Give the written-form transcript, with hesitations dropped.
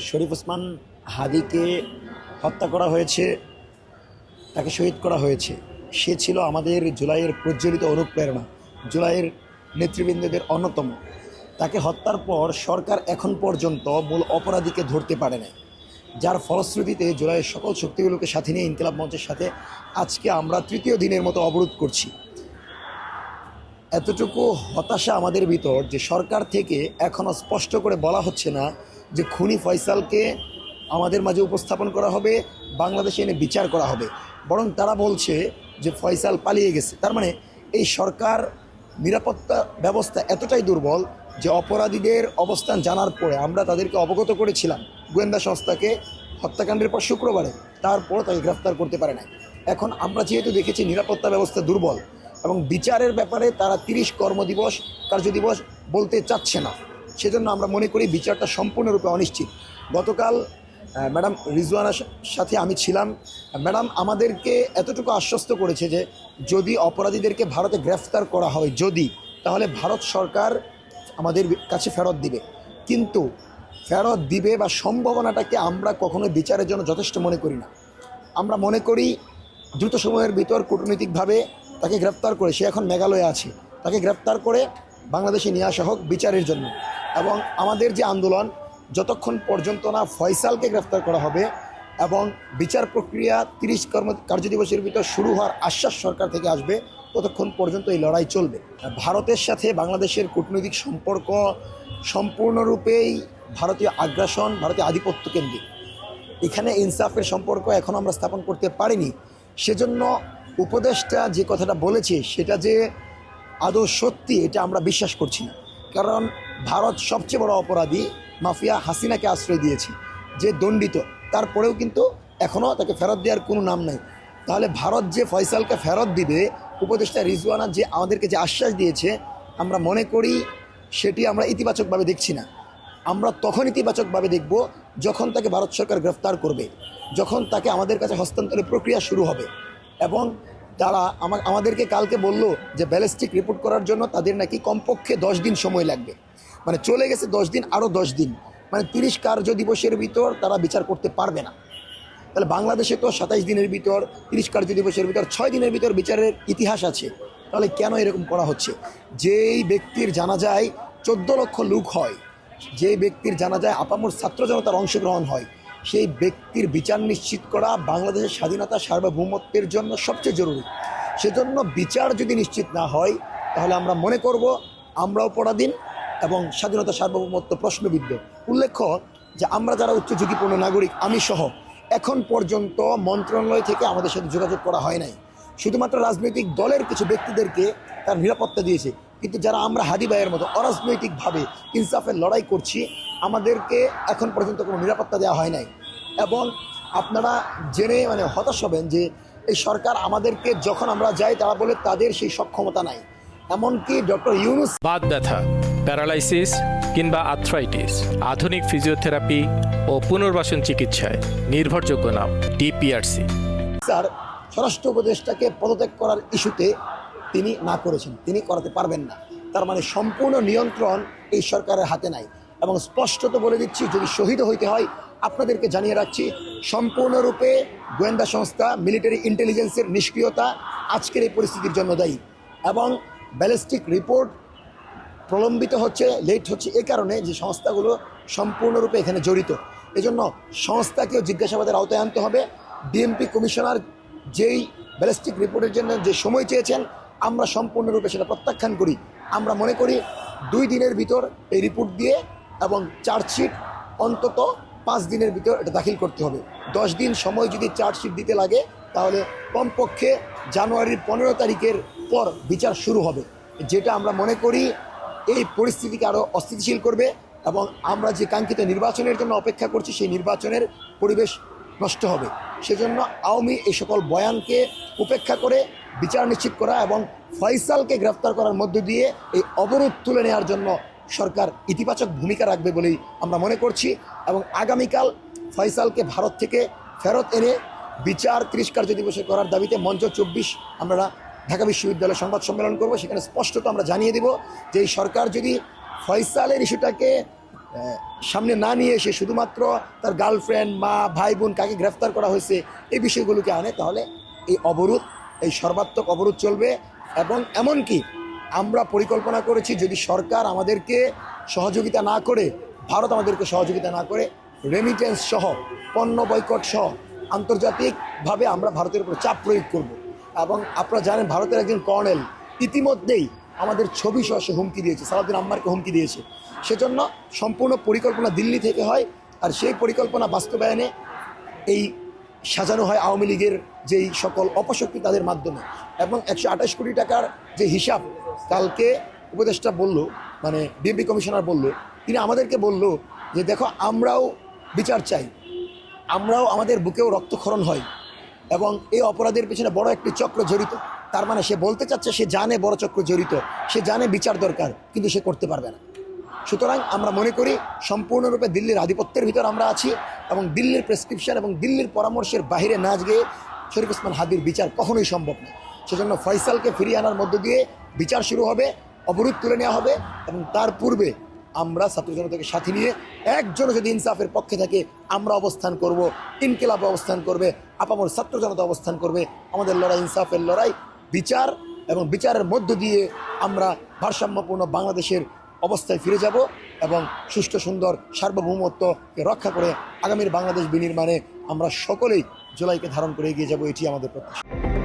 শরীফ ওসমান হাদিকে হত্যা করা হয়েছে, তাকে শহীদ করা হয়েছে। সে ছিল আমাদের জুলাইয়ের প্রজ্বলিত অনুপ্রেরণা, জুলাইয়ের নেতৃবৃন্দদের অন্যতম। তাকে হত্যার পর সরকার এখন পর্যন্ত মূল অপরাধীকে ধরতে পারে না, যার ফলশ্রুতিতে জুলাইয়ের সকল শক্তিগুলোকে সাথে নিয়ে ইনকিলাব মঞ্চের সাথে আজকে আমরা তৃতীয় দিনের মতো অবরোধ করছি। এতটুকু হতাশা আমাদের ভিতর যে সরকার থেকে এখনও স্পষ্ট করে বলা হচ্ছে না যে খুনি ফয়সালকে আমাদের মাঝে উপস্থাপন করা হবে, বাংলাদেশে এনে বিচার করা হবে, বরং তারা বলছে যে ফয়সাল পালিয়ে গেছে। তার মানে এই সরকার নিরাপত্তা ব্যবস্থা এতটাই দুর্বল যে অপরাধীদের অবস্থান জানার পরে আমরা তাদেরকে অবগত করেছিলাম গোয়েন্দা সংস্থাকে হত্যাকাণ্ডের পর শুক্রবারে, তারপর তাকে গ্রেফতার করতে পারে না। এখন আমরা যেহেতু দেখেছি নিরাপত্তা ব্যবস্থা দুর্বল এবং বিচারের ব্যাপারে তারা 30 কর্মদিবস কার্যদিবস বলতে চাচ্ছে না, সেজন্য আমরা মনে করি বিচারটা সম্পূর্ণরূপে অনিশ্চিত। গতকাল ম্যাডাম রিজওয়ানার সাথে আমি ছিলাম। ম্যাডাম আমাদেরকে এতটুকু আশ্বস্ত করেছে যে যদি অপরাধীদেরকে ভারতে গ্রেফতার করা হয়, তাহলে ভারত সরকার আমাদের কাছে ফেরত দিবে। কিন্তু ফেরত দিবে বা সম্ভাবনাটাকে আমরা কখনোই বিচারের জন্য যথেষ্ট মনে করি না। আমরা মনে করি দ্রুত সময়ের ভিতর কূটনৈতিকভাবে তাকে গ্রেফতার করে, সে এখন মেঘালয়ে আছে, তাকে গ্রেফতার করে বাংলাদেশে নিয়ে আসা হোক বিচারের জন্য। এবং আমাদের যে আন্দোলন, যতক্ষণ পর্যন্ত না ফয়সালকে গ্রেফতার করা হবে এবং বিচার প্রক্রিয়া 30 কার্যদিবসের ভিতর শুরু হওয়ার আশ্বাস সরকার থেকে আসবে, ততক্ষণ পর্যন্ত এই লড়াই চলবে। ভারতের সাথে বাংলাদেশের কূটনৈতিক সম্পর্ক সম্পূর্ণরূপেই ভারতীয় আগ্রাসন, ভারতীয় আধিপত্য কেন্দ্রিক। এখানে ইনসাফের সম্পর্ক এখন আমরা স্থাপন করতে পারিনি। সেজন্য উপদেষ্টা যে কথাটা বলেছে সেটা যে আদৌ সত্যি এটা আমরা বিশ্বাস করছি না। কারণ ভারত সবচেয়ে বড় অপরাধী মাফিয়া হাসিনাকে আশ্রয় দিয়েছে, যে দণ্ডিত, তারপরেও কিন্তু এখনও তাকে ফেরত দেওয়ার কোনো নাম নাই। তাহলে ভারত যে ফয়সালকে ফেরত দিবে, উপদেষ্টা রিজওয়ানা যে আমাদেরকে যে আশ্বাস দিয়েছে, আমরা মনে করি সেটি আমরা ইতিবাচকভাবে দেখছি না। আমরা তখন ইতিবাচকভাবে দেখব যখন তাকে ভারত সরকার গ্রেফতার করবে, যখন তাকে আমাদের কাছে হস্তান্তরের প্রক্রিয়া শুরু হবে। এবং তারা আমাদেরকে কালকে বলল যে ব্যালিস্টিক রিপোর্ট করার জন্য তাদের নাকি কমপক্ষে 10 দিন সময় লাগবে। মানে চলে গেছে 10 দিন, আরও 10 দিন, মানে 30 কার্যদিবসের ভিতর তারা বিচার করতে পারবে না। তাহলে বাংলাদেশে তো 27 দিনের ভিতর, 30 কার্যদিবসের ভিতর 6 দিনের ভিতর বিচারের ইতিহাস আছে। তাহলে কেন এরকম করা হচ্ছে? যেই ব্যক্তির জানাজায় 14 লক্ষ লোক হয়, যে ব্যক্তির জানাজায় আপামর ছাত্র জনতার অংশগ্রহণ হয়, সেই ব্যক্তির বিচার নিশ্চিত করা বাংলাদেশের স্বাধীনতা সার্বভৌমত্বের জন্য সবচেয়ে জরুরি। সেজন্য বিচার যদি নিশ্চিত না হয়, তাহলে আমরা মনে করব আমরাও পরাধীন এবং স্বাধীনতা সার্বভৌমত্ব প্রশ্নবিদ্ধ। উল্লেখ্য যে আমরা যারা উচ্চ ঝুঁকিপূর্ণ নাগরিক, আমি সহ, এখন পর্যন্ত মন্ত্রণালয় থেকে আমাদের সাথে যোগাযোগ করা হয় নাই। শুধুমাত্র রাজনৈতিক দলের কিছু ব্যক্তিদেরকে তার নিরাপত্তা দিয়েছে, কিন্তু যারা আমরা হাদি ভাইয়ের মতো অরাজনৈতিকভাবে ইনসাফের লড়াই করছি, আমাদেরকে এখন পর্যন্ত কোনো নিরাপত্তা দেওয়া হয় নাই। এবং আপনারা জেনে হতাশ হবেন যে এই সরকার আমাদেরকে যখন আমরা যাই তারা বলে তাদের সেই সক্ষমতা নাই। এমনকি ডক্টর ইউনুস বাত ব্যথা, প্যারালাইসিস কিংবা আর্থ্রাইটিস, আধুনিক ফিজিওথেরাপি ও পুনর্বাসন চিকিৎসায় নির্ভরযোগ্য নাম ডিপিআরসি। স্যার স্বরাষ্ট্র উপদেষ্টাকে পদত্যাগ করার ইস্যুতে তিনি না করেছেন, তিনি করাতে পারবেন না। তার মানে সম্পূর্ণ নিয়ন্ত্রণ এই সরকারের হাতে নাই। এবং স্পষ্টত বলে দিচ্ছি, যদি শহীদ হইতে হয়, আপনাদেরকে জানিয়ে রাখছি, সম্পূর্ণরূপে গোয়েন্দা সংস্থা, মিলিটারি ইন্টেলিজেন্সের নিষ্ক্রিয়তা আজকের এই পরিস্থিতির জন্য দায়ী। এবং ব্যালিস্টিক রিপোর্ট প্রলম্বিত হচ্ছে, লেট হচ্ছে এ কারণে যে সংস্থাগুলো সম্পূর্ণরূপে এখানে জড়িত। এজন্য সংস্থাকেও জিজ্ঞাসাবাদের আওতায় আনতে হবে। ডিএমপি কমিশনার যেই ব্যালিস্টিক রিপোর্টের জন্য যে সময় চেয়েছেন, আমরা সম্পূর্ণরূপে সেটা প্রত্যাখ্যান করি। আমরা মনে করি 2 দিনের ভিতর এই রিপোর্ট দিয়ে এবং চার্জশিট অন্তত 5 দিনের ভিতর এটা দাখিল করতে হবে। 10 দিন সময় যদি চার্জশিট দিতে লাগে, তাহলে কমপক্ষে জানুয়ারির 15 তারিখের পর বিচার শুরু হবে, যেটা আমরা মনে করি এই পরিস্থিতিকে আরও অস্থিতিশীল করবে। এবং আমরা যে কাঙ্ক্ষিত নির্বাচনের জন্য অপেক্ষা করছি, সেই নির্বাচনের পরিবেশ নষ্ট হবে। সেজন্য আওয়ামী এই সকল বয়ানকে উপেক্ষা করে বিচার নিশ্চিত করা এবং ফয়সালকে গ্রেফতার করার মধ্য দিয়ে এই অবরোধ তুলে নেওয়ার জন্য সরকার ইতিবাচক ভূমিকা রাখবে বলেই আমরা মনে করছি। এবং আগামীকাল ফয়সালকে ভারত থেকে ফেরত এনে বিচার 30 কার্যদিবসে করার দাবিতে মঞ্চ 24 আমরা ঢাকা বিশ্ববিদ্যালয়ে সংবাদ সম্মেলন করব। সেখানে স্পষ্টত আমরা জানিয়ে দেব যে এই সরকার যদি ফয়সালের ইস্যুটাকে সামনে না নিয়ে এসে শুধুমাত্র তার গার্লফ্রেন্ড, মা, ভাই, বোন কাকে গ্রেফতার করা হয়েছে এই বিষয়গুলোকে আনে, তাহলে এই অবরোধ, এই সর্বাত্মক অবরোধ চলবে। এবং এমনকি আমরা পরিকল্পনা করেছি, যদি সরকার আমাদেরকে সহযোগিতা না করে, ভারত আমাদেরকে সহযোগিতা না করে, রেমিটেন্স সহ, পণ্য বয়কট সহ আন্তর্জাতিকভাবে আমরা ভারতের উপর চাপ প্রয়োগ করব। এবং আপনারা জানেন ভারতের একজন কর্নেল ইতিমধ্যেই আমাদের ছবি সহ সে হুমকি দিয়েছে, সালাউদ্দিন আম্মারকে হুমকি দিয়েছে। সেজন্য সম্পূর্ণ পরিকল্পনা দিল্লি থেকে হয়, আর সেই পরিকল্পনা বাস্তবায়নে এই সাজানো হয় আওয়ামী লীগের যেই সকল অপশক্তি তাদের মাধ্যমে। এবং 128 কোটি টাকার যে হিসাব কালকে উপদেষ্টা বলল, মানে ডিএমপি কমিশনার বলল, তিনি আমাদেরকে বলল যে দেখো আমরাও বিচার চাই, আমরাও আমাদের বুকেও রক্তক্ষরণ হয় এবং এই অপরাধের পেছনে বড় একটি চক্র জড়িত। তার মানে সে বলতে চাচ্ছে সে জানে বড় চক্র জড়িত, সে জানে বিচার দরকার, কিন্তু সে করতে পারবে না। সুতরাং আমরা মনে করি সম্পূর্ণরূপে দিল্লির আধিপত্যের ভিতর আমরা আছি এবং দিল্লির প্রেসক্রিপশন এবং দিল্লির পরামর্শের বাইরে না গিয়ে শরীফ ওসমান হাদির বিচার কখনোই সম্ভব না। সেজন্য ফয়সালকে ফিরিয়ে আনার মধ্য দিয়ে বিচার শুরু হবে, অবরোধ তুলে নেওয়া হবে এবং তার পূর্বে আমরা ছাত্র জনতাকে সাথে নিয়ে একজনও যদি ইনসাফের পক্ষে থাকে আমরা অবস্থান করব, ইনকিলাব অবস্থান করবে, আপামর ছাত্র জনতা অবস্থান করবে। আমাদের লড়াই ইনসাফের লড়াই, বিচার এবং বিচারের মধ্য দিয়ে আমরা ভারসাম্যপূর্ণ বাংলাদেশের অবস্থায় ফিরে যাব এবং সুষ্ঠু সুন্দর সার্বভৌমত্বকে রক্ষা করে আগামীর বাংলাদেশ বিনির্মাণে আমরা সকলেই জুলাইকে ধারণ করে এগিয়ে যাব, এটি আমাদের প্রত্যাশা।